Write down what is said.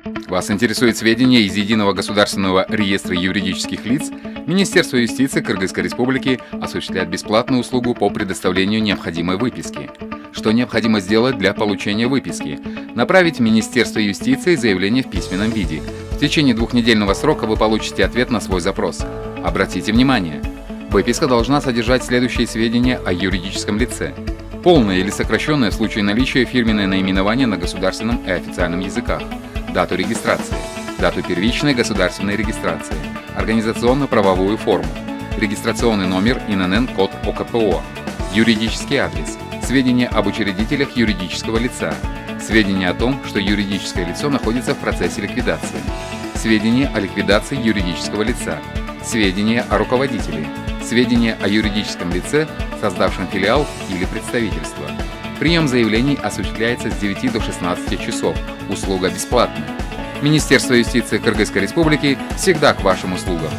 Вас интересуют сведения из Единого государственного реестра юридических лиц? Министерство юстиции Кыргызской Республики осуществляет бесплатную услугу по предоставлению необходимой выписки. Что необходимо сделать для получения выписки? Направить в Министерство юстиции заявление в письменном виде. В течение 2-недельного срока вы получите ответ на свой запрос. Обратите внимание! Выписка должна содержать следующие сведения о юридическом лице. Полное или сокращенное в случае наличия фирменное наименование на государственном и официальном языках. Дату регистрации. Дату первичной государственной регистрации. Организационно-правовую форму. Регистрационный номер ИНН-код ОКПО. Юридический адрес. Сведения об учредителях юридического лица. Сведения о том, что юридическое лицо находится в процессе ликвидации. Сведения о ликвидации юридического лица. Сведения о руководителе. Сведения о юридическом лице, создавшем филиал или представительство. Прием заявлений осуществляется с 9 до 16 часов. Услуга бесплатная. Министерство юстиции Кыргызской Республики всегда к вашим услугам.